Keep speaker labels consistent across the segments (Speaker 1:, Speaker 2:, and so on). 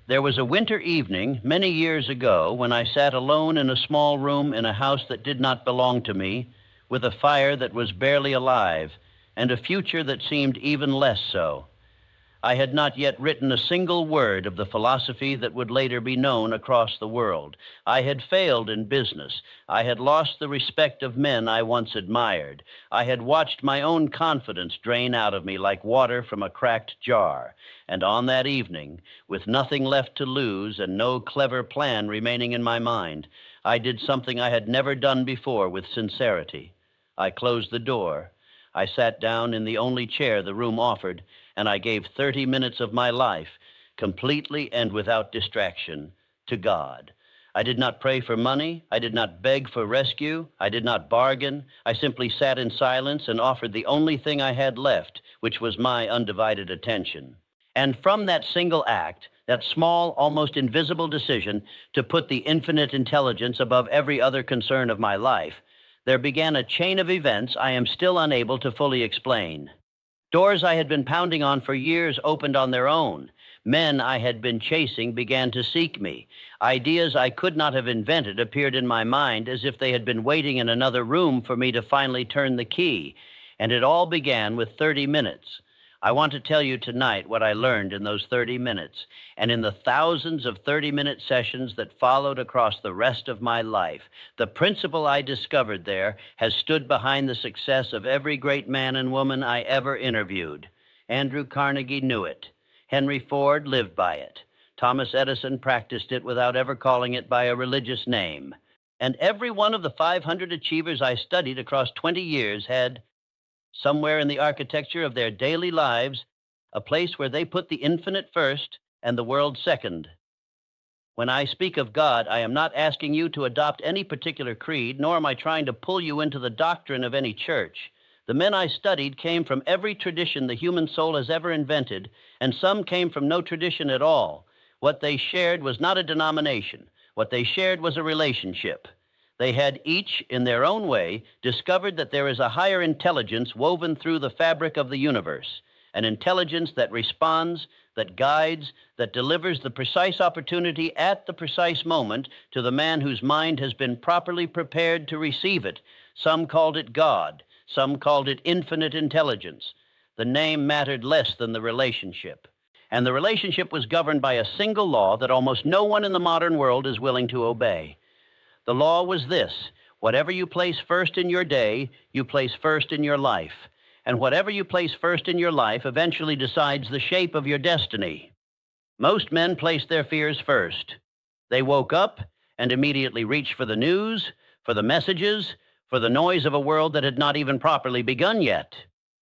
Speaker 1: There was a winter evening many years ago when I sat alone in a small room in a house that did not belong to me, with a fire that was barely alive, and a future that seemed even less so. I had not yet written a single word of the philosophy that would later be known across the world. I had failed in business. I had lost the respect of men I once admired. I had watched my own confidence drain out of me like water from a cracked jar. And on that evening, with nothing left to lose and no clever plan remaining in my mind, I did something I had never done before with sincerity. I closed the door. I sat down in the only chair the room offered, and I gave 30 minutes of my life, completely and without distraction, to God. I did not pray for money. I did not beg for rescue. I did not bargain. I simply sat in silence and offered the only thing I had left, which was my undivided attention. And from that single act, that small, almost invisible decision to put the infinite intelligence above every other concern of my life, there began a chain of events I am still unable to fully explain. Doors I had been pounding on for years opened on their own. Men I had been chasing began to seek me. Ideas I could not have invented appeared in my mind as if they had been waiting in another room for me to finally turn the key. And it all began with 30 minutes. I want to tell you tonight what I learned in those 30 minutes, and in the thousands of 30-minute sessions that followed across the rest of my life. The principle I discovered there has stood behind the success of every great man and woman I ever interviewed. Andrew Carnegie knew it. Henry Ford lived by it. Thomas Edison practiced it without ever calling it by a religious name. And every one of the 500 achievers I studied across 20 years had, somewhere in the architecture of their daily lives, a place where they put the infinite first and the world second. When I speak of God, I am not asking you to adopt any particular creed, nor am I trying to pull you into the doctrine of any church. The men I studied came from every tradition the human soul has ever invented, and some came from no tradition at all. What they shared was not a denomination. What they shared was a relationship. They had each, in their own way, discovered that there is a higher intelligence woven through the fabric of the universe, an intelligence that responds, that guides, that delivers the precise opportunity at the precise moment to the man whose mind has been properly prepared to receive it. Some called it God. Some called it infinite intelligence. The name mattered less than the relationship. And the relationship was governed by a single law that almost no one in the modern world is willing to obey. The law was this: whatever you place first in your day, you place first in your life. And whatever you place first in your life eventually decides the shape of your destiny. Most men placed their fears first. They woke up and immediately reached for the news, for the messages, for the noise of a world that had not even properly begun yet.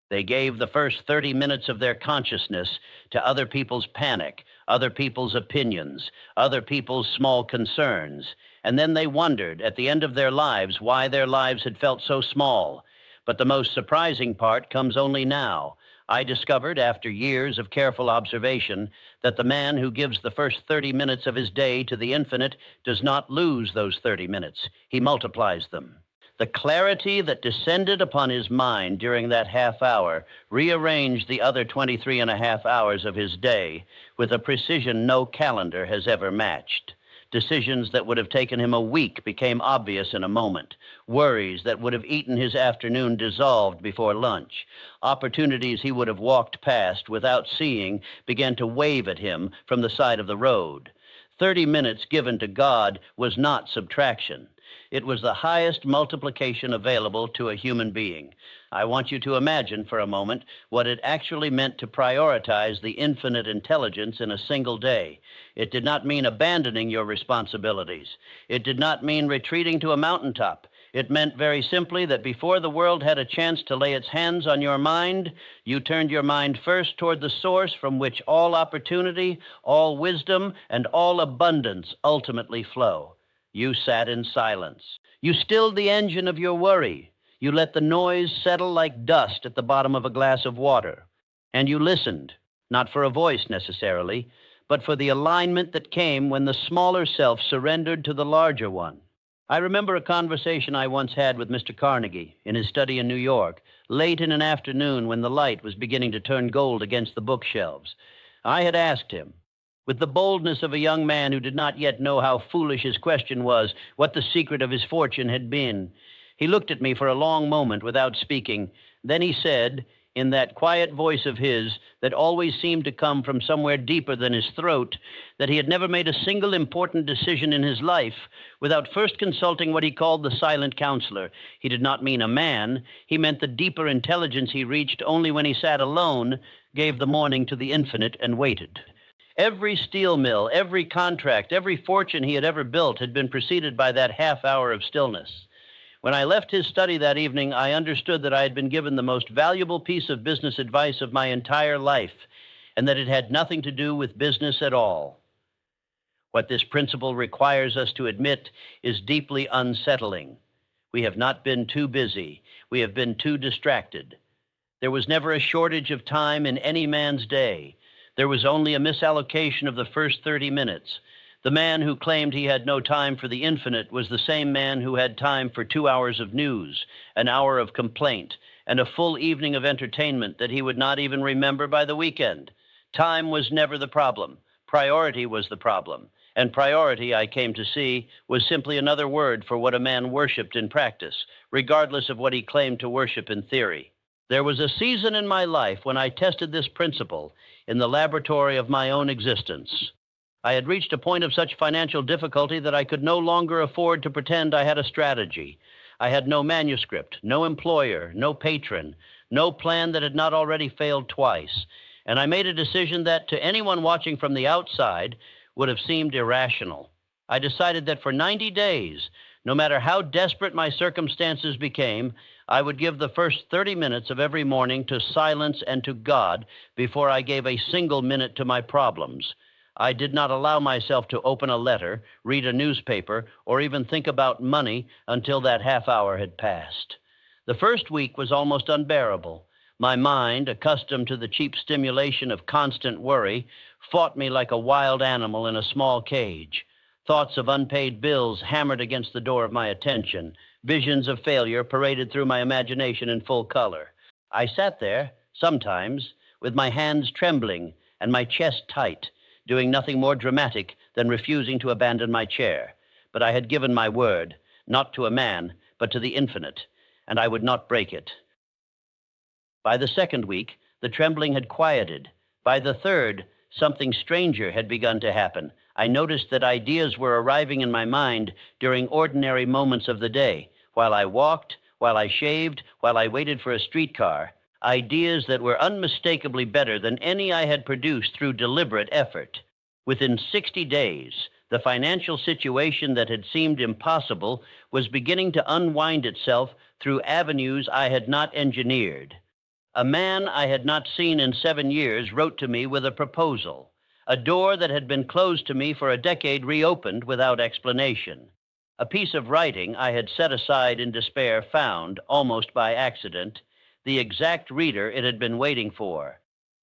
Speaker 1: They gave the first 30 minutes of their consciousness to other people's panic, other people's opinions, other people's small concerns. And then they wondered at the end of their lives why their lives had felt so small. But the most surprising part comes only now. I discovered, after years of careful observation, that the man who gives the first 30 minutes of his day to the infinite does not lose those 30 minutes. He multiplies them. The clarity that descended upon his mind during that half hour rearranged the other 23 and a half hours of his day with a precision no calendar has ever matched. Decisions that would have taken him a week became obvious in a moment. Worries that would have eaten his afternoon dissolved before lunch. Opportunities he would have walked past without seeing began to wave at him from the side of the road. 30 minutes given to God was not subtraction. It was the highest multiplication available to a human being. I want you to imagine for a moment what it actually meant to prioritize the infinite intelligence in a single day. It did not mean abandoning your responsibilities. It did not mean retreating to a mountaintop. It meant very simply that before the world had a chance to lay its hands on your mind, you turned your mind first toward the source from which all opportunity, all wisdom, and all abundance ultimately flow. You sat in silence. You stilled the engine of your worry. You let the noise settle like dust at the bottom of a glass of water. And you listened, not for a voice necessarily, but for the alignment that came when the smaller self surrendered to the larger one. I remember a conversation I once had with Mr. Carnegie in his study in New York, late in an afternoon when the light was beginning to turn gold against the bookshelves. I had asked him, with the boldness of a young man who did not yet know how foolish his question was, what the secret of his fortune had been. He looked at me for a long moment without speaking. Then he said, in that quiet voice of his that always seemed to come from somewhere deeper than his throat, that he had never made a single important decision in his life without first consulting what he called the silent counselor. He did not mean a man. He meant the deeper intelligence he reached only when he sat alone, gave the morning to the infinite, and waited. Every steel mill, every contract, every fortune he had ever built had been preceded by that half hour of stillness. When I left his study that evening, I understood that I had been given the most valuable piece of business advice of my entire life, and that it had nothing to do with business at all. What this principle requires us to admit is deeply unsettling. We have not been too busy. We have been too distracted. There was never a shortage of time in any man's day. There was only a misallocation of the first 30 minutes. The man who claimed he had no time for the infinite was the same man who had time for 2 hours of news, an hour of complaint, and a full evening of entertainment that he would not even remember by the weekend. Time was never the problem. Priority was the problem. And priority, I came to see, was simply another word for what a man worshiped in practice, regardless of what he claimed to worship in theory. There was a season in my life when I tested this principle in the laboratory of my own existence. I had reached a point of such financial difficulty that I could no longer afford to pretend I had a strategy. I had no manuscript, no employer, no patron, no plan that had not already failed twice. And I made a decision that, to anyone watching from the outside, would have seemed irrational. I decided that for 90 days, no matter how desperate my circumstances became, I would give the first 30 minutes of every morning to silence and to God before I gave a single minute to my problems. I did not allow myself to open a letter, read a newspaper, or even think about money until that half hour had passed. The first week was almost unbearable. My mind, accustomed to the cheap stimulation of constant worry, fought me like a wild animal in a small cage. Thoughts of unpaid bills hammered against the door of my attention. Visions of failure paraded through my imagination in full color. I sat there, sometimes, with my hands trembling and my chest tight, doing nothing more dramatic than refusing to abandon my chair. But I had given my word, not to a man, but to the infinite, and I would not break it. By the second week, the trembling had quieted. By the third, something stranger had begun to happen. I noticed that ideas were arriving in my mind during ordinary moments of the day, while I walked, while I shaved, while I waited for a streetcar, ideas that were unmistakably better than any I had produced through deliberate effort. Within 60 days, the financial situation that had seemed impossible was beginning to unwind itself through avenues I had not engineered. A man I had not seen in 7 years wrote to me with a proposal. A door that had been closed to me for a decade reopened without explanation. A piece of writing I had set aside in despair found, almost by accident, the exact reader it had been waiting for.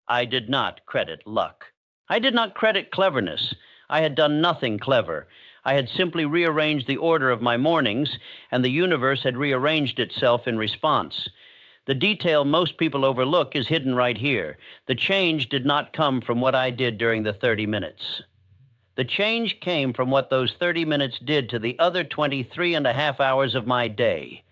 Speaker 1: I did not credit luck. I did not credit cleverness. I had done nothing clever. I had simply rearranged the order of my mornings, and the universe had rearranged itself in response. The detail most people overlook is hidden right here. The change did not come from what I did during the 30 minutes. The change came from what those 30 minutes did to the other 23 and a half hours of my day.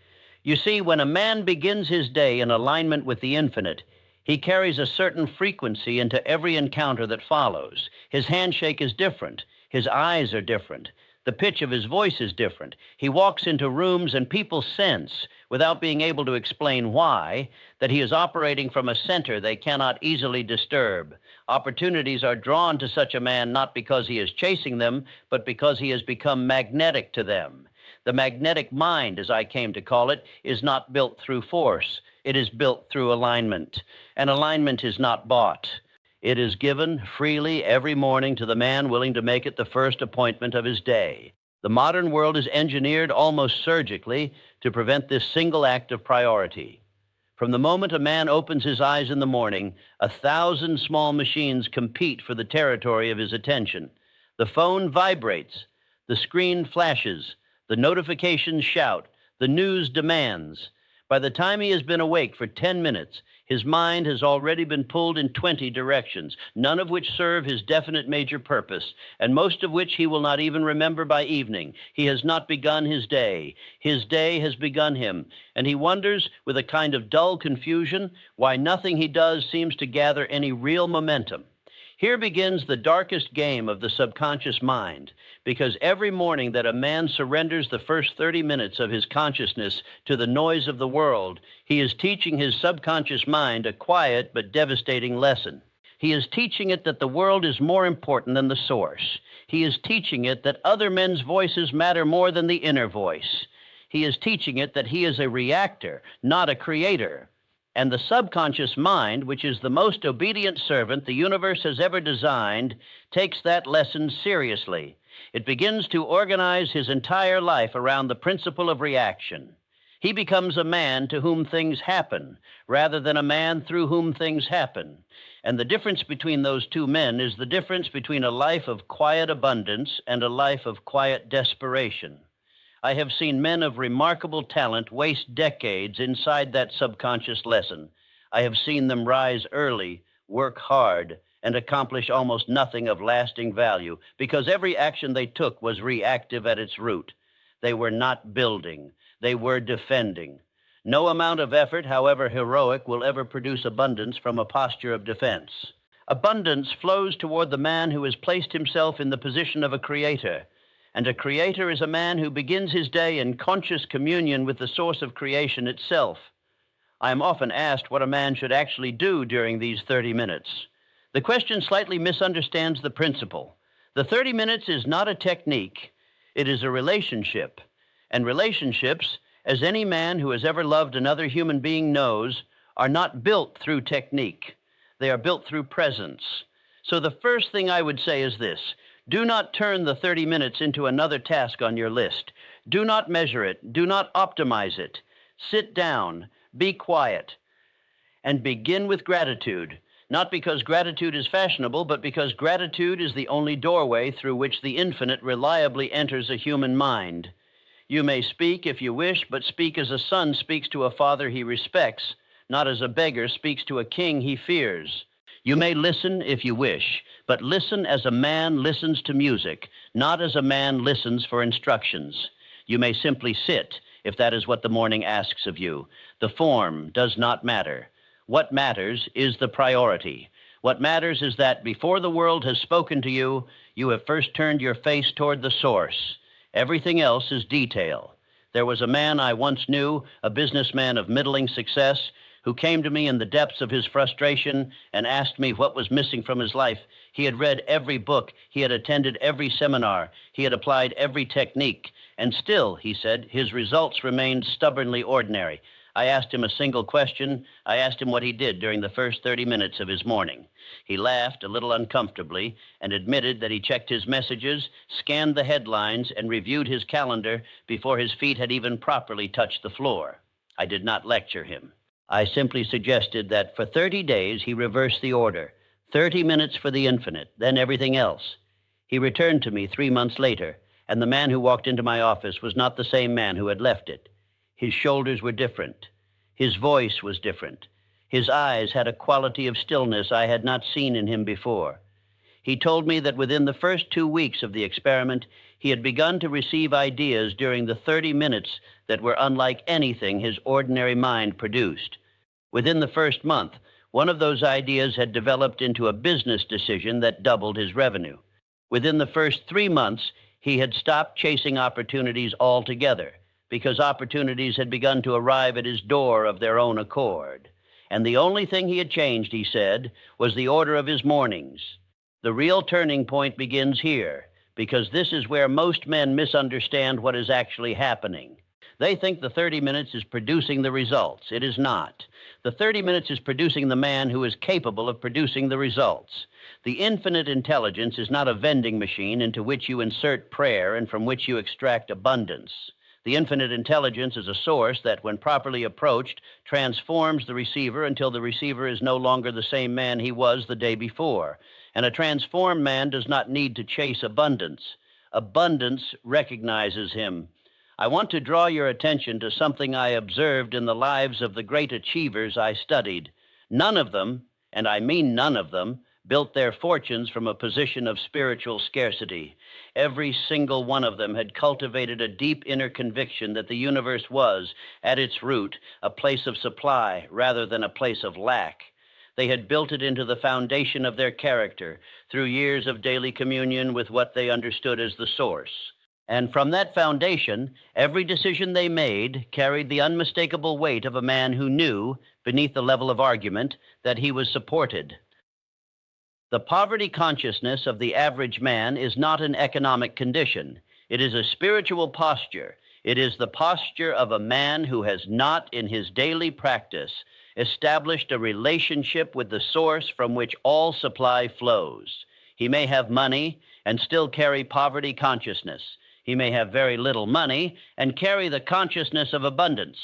Speaker 1: You see, when a man begins his day in alignment with the infinite, he carries a certain frequency into every encounter that follows. His handshake is different. His eyes are different. The pitch of his voice is different. He walks into rooms and people sense, without being able to explain why, that he is operating from a center they cannot easily disturb. Opportunities are drawn to such a man not because he is chasing them, but because he has become magnetic to them. The magnetic mind, as I came to call it, is not built through force. It is built through alignment. And alignment is not bought. It is given freely every morning to the man willing to make it the first appointment of his day. The modern world is engineered almost surgically to prevent this single act of priority. From the moment a man opens his eyes in the morning, 1,000 small machines compete for the territory of his attention. The phone vibrates, the screen flashes, the notifications shout, the news demands. By the time he has been awake for 10 minutes, His mind has already been pulled in 20 directions, none of which serve his definite major purpose, and most of which he will not even remember by evening. He has not begun his day. His day has begun him, and he wonders, with a kind of dull confusion, why nothing he does seems to gather any real momentum. Here begins the darkest game of the subconscious mind, because every morning that a man surrenders the first 30 minutes of his consciousness to the noise of the world, he is teaching his subconscious mind a quiet but devastating lesson. He is teaching it that the world is more important than the source. He is teaching it that other men's voices matter more than the inner voice. He is teaching it that he is a reactor, not a creator. And the subconscious mind, which is the most obedient servant the universe has ever designed, takes that lesson seriously. It begins to organize his entire life around the principle of reaction. He becomes a man to whom things happen, rather than a man through whom things happen. And the difference between those two men is the difference between a life of quiet abundance and a life of quiet desperation. I have seen men of remarkable talent waste decades inside that subconscious lesson. I have seen them rise early, work hard, and accomplish almost nothing of lasting value, because every action they took was reactive at its root. They were not building, they were defending. No amount of effort, however heroic, will ever produce abundance from a posture of defense. Abundance flows toward the man who has placed himself in the position of a creator. And a creator is a man who begins his day in conscious communion with the source of creation itself. I am often asked what a man should actually do during these 30 minutes. The question slightly misunderstands the principle. The 30 minutes is not a technique. It is a relationship. And relationships, as any man who has ever loved another human being knows, are not built through technique. They are built through presence. So the first thing I would say is this. Do not turn the 30 minutes into another task on your list. Do not measure it. Do not optimize it. Sit down, be quiet, and begin with gratitude. Not because gratitude is fashionable, but because gratitude is the only doorway through which the infinite reliably enters a human mind. You may speak if you wish, but speak as a son speaks to a father he respects, not as a beggar speaks to a king he fears. You may listen if you wish, but listen as a man listens to music, not as a man listens for instructions. You may simply sit, if that is what the morning asks of you. The form does not matter. What matters is the priority. What matters is that before the world has spoken to you, you have first turned your face toward the source. Everything else is detail. There was a man I once knew, a businessman of middling success, who came to me in the depths of his frustration and asked me what was missing from his life. He had read every book, he had attended every seminar, he had applied every technique, and still, he said, his results remained stubbornly ordinary. I asked him a single question. I asked him what he did during the first 30 minutes of his morning. He laughed a little uncomfortably and admitted that he checked his messages, scanned the headlines, and reviewed his calendar before his feet had even properly touched the floor. I did not lecture him. I simply suggested that for 30 days he reverse the order, 30 minutes for the infinite, then everything else. He returned to me 3 months later, and the man who walked into my office was not the same man who had left it. His shoulders were different. His voice was different. His eyes had a quality of stillness I had not seen in him before. He told me that within the first 2 weeks of the experiment, he had begun to receive ideas during the 30 minutes that were unlike anything his ordinary mind produced. Within the first month, one of those ideas had developed into a business decision that doubled his revenue. Within the first 3 months, he had stopped chasing opportunities altogether because opportunities had begun to arrive at his door of their own accord. And the only thing he had changed, he said, was the order of his mornings. The real turning point begins here, because this is where most men misunderstand what is actually happening. They think the 30 minutes is producing the results. It is not. The 30 minutes is producing the man who is capable of producing the results. The infinite intelligence is not a vending machine into which you insert prayer and from which you extract abundance. The infinite intelligence is a source that, when properly approached, transforms the receiver until the receiver is no longer the same man he was the day before. And a transformed man does not need to chase abundance. Abundance recognizes him. I want to draw your attention to something I observed in the lives of the great achievers I studied. None of them, and I mean none of them, built their fortunes from a position of spiritual scarcity. Every single one of them had cultivated a deep inner conviction that the universe was, at its root, a place of supply rather than a place of lack. They had built it into the foundation of their character through years of daily communion with what they understood as the source. And from that foundation, every decision they made carried the unmistakable weight of a man who knew, beneath the level of argument, that he was supported. The poverty consciousness of the average man is not an economic condition. It is a spiritual posture. It is the posture of a man who has not, in his daily practice, established a relationship with the source from which all supply flows. He may have money and still carry poverty consciousness. He may have very little money and carry the consciousness of abundance.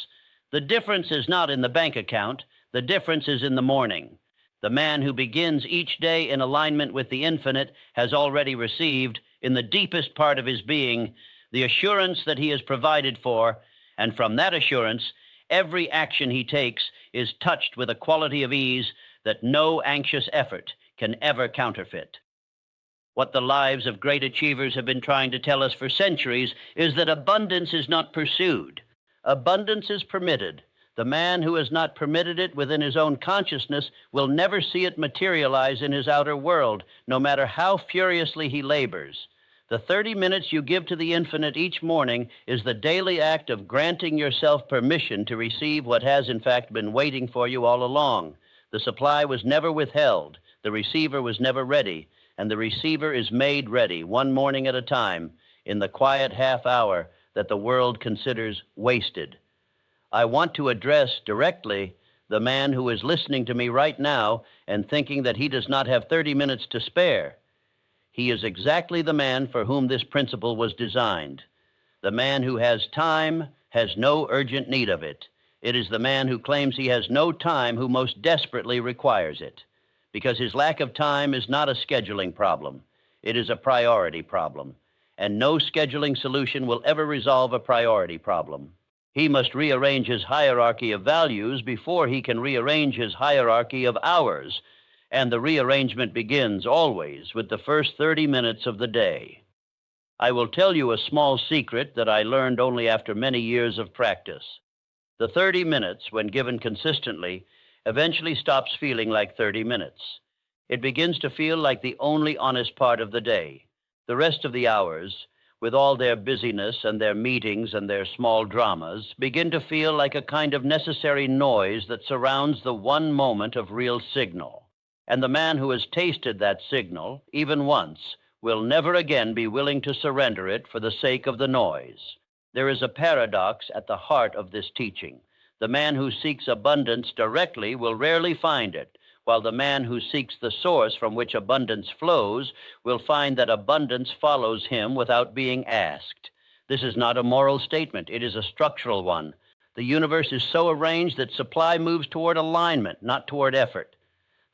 Speaker 1: The difference is not in the bank account. The difference is in the morning. The man who begins each day in alignment with the infinite has already received, in the deepest part of his being, the assurance that he is provided for, and from that assurance, every action he takes is touched with a quality of ease that no anxious effort can ever counterfeit. What the lives of great achievers have been trying to tell us for centuries is that abundance is not pursued. Abundance is permitted. The man who has not permitted it within his own consciousness will never see it materialize in his outer world, no matter how furiously he labors. The 30 minutes you give to the infinite each morning is the daily act of granting yourself permission to receive what has in fact been waiting for you all along. The supply was never withheld. The receiver was never ready. And the receiver is made ready one morning at a time in the quiet half hour that the world considers wasted. I want to address directly the man who is listening to me right now and thinking that he does not have 30 minutes to spare. He is exactly the man for whom this principle was designed. The man who has time has no urgent need of it. It is the man who claims he has no time who most desperately requires it. Because his lack of time is not a scheduling problem. It is a priority problem. And no scheduling solution will ever resolve a priority problem. He must rearrange his hierarchy of values before he can rearrange his hierarchy of hours. And the rearrangement begins always with the first 30 minutes of the day. I will tell you a small secret that I learned only after many years of practice. The 30 minutes, when given consistently, eventually stops feeling like 30 minutes. It begins to feel like the only honest part of the day. The rest of the hours, with all their busyness and their meetings and their small dramas, begin to feel like a kind of necessary noise that surrounds the one moment of real signal. And the man who has tasted that signal, even once, will never again be willing to surrender it for the sake of the noise. There is a paradox at the heart of this teaching. The man who seeks abundance directly will rarely find it, while the man who seeks the source from which abundance flows will find that abundance follows him without being asked. This is not a moral statement. It is a structural one. The universe is so arranged that supply moves toward alignment, not toward effort.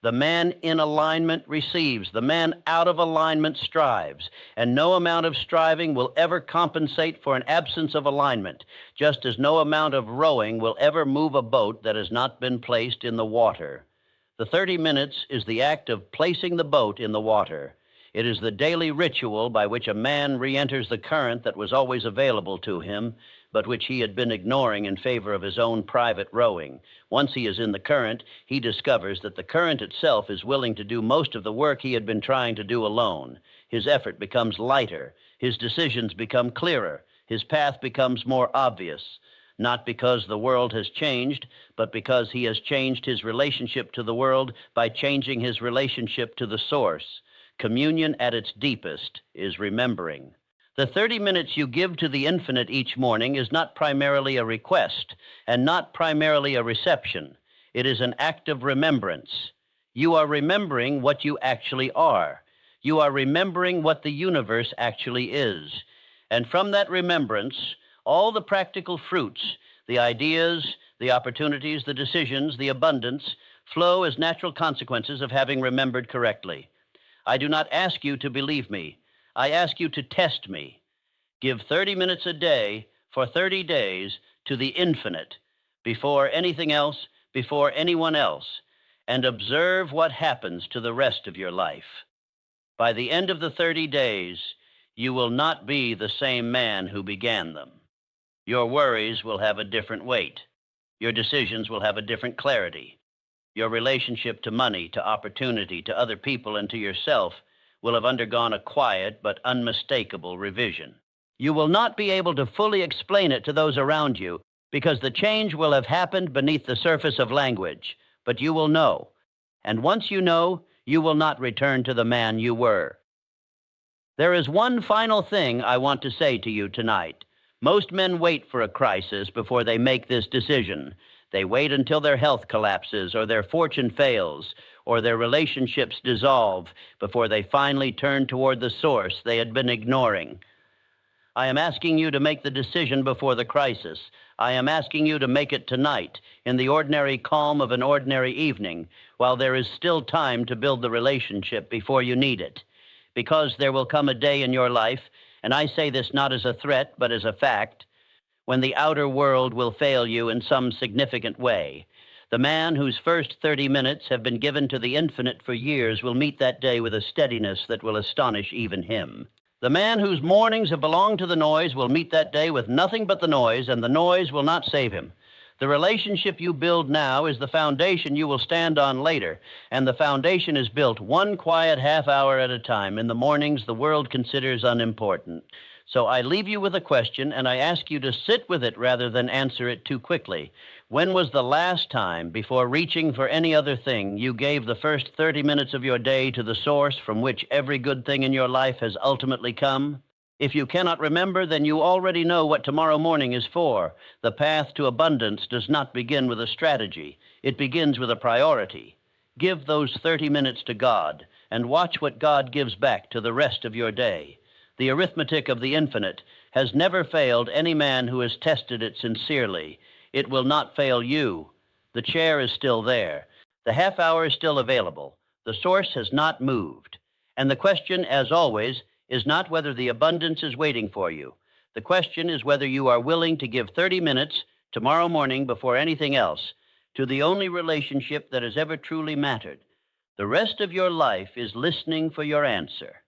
Speaker 1: The man in alignment receives. The man out of alignment strives. And no amount of striving will ever compensate for an absence of alignment, just as no amount of rowing will ever move a boat that has not been placed in the water. The 30 minutes is the act of placing the boat in the water. It is the daily ritual by which a man re-enters the current that was always available to him, but which he had been ignoring in favor of his own private rowing. Once he is in the current, he discovers that the current itself is willing to do most of the work he had been trying to do alone. His effort becomes lighter. His decisions become clearer. His path becomes more obvious, not because the world has changed, but because he has changed his relationship to the world by changing his relationship to the source. Communion at its deepest is remembering. The 30 minutes you give to the infinite each morning is not primarily a request and not primarily a reception. It is an act of remembrance. You are remembering what you actually are. You are remembering what the universe actually is. And from that remembrance, all the practical fruits, the ideas, the opportunities, the decisions, the abundance, flow as natural consequences of having remembered correctly. I do not ask you to believe me. I ask you to test me. Give 30 minutes a day for 30 days to the infinite before anything else, before anyone else, and observe what happens to the rest of your life. By the end of the 30 days, you will not be the same man who began them. Your worries will have a different weight. Your decisions will have a different clarity. Your relationship to money, to opportunity, to other people, and to yourself will have undergone a quiet but unmistakable revision. You will not be able to fully explain it to those around you because the change will have happened beneath the surface of language, but you will know. And once you know, you will not return to the man you were. There is one final thing I want to say to you tonight. Most men wait for a crisis before they make this decision. They wait until their health collapses or their fortune fails or their relationships dissolve before they finally turn toward the source they had been ignoring. I am asking you to make the decision before the crisis. I am asking you to make it tonight, in the ordinary calm of an ordinary evening, while there is still time to build the relationship before you need it. Because there will come a day in your life, and I say this not as a threat, but as a fact, when the outer world will fail you in some significant way. The man whose first 30 minutes have been given to the infinite for years will meet that day with a steadiness that will astonish even him. The man whose mornings have belonged to the noise will meet that day with nothing but the noise, and the noise will not save him. The relationship you build now is the foundation you will stand on later, and the foundation is built one quiet half hour at a time in the mornings the world considers unimportant. So I leave you with a question, and I ask you to sit with it rather than answer it too quickly. When was the last time, before reaching for any other thing, you gave the first 30 minutes of your day to the source from which every good thing in your life has ultimately come? If you cannot remember, then you already know what tomorrow morning is for. The path to abundance does not begin with a strategy. It begins with a priority. Give those 30 minutes to God, and watch what God gives back to the rest of your day. The arithmetic of the infinite has never failed any man who has tested it sincerely. It will not fail you. The chair is still there. The half hour is still available. The source has not moved. And the question, as always, is not whether the abundance is waiting for you. The question is whether you are willing to give 30 minutes tomorrow morning before anything else to the only relationship that has ever truly mattered. The rest of your life is listening for your answer.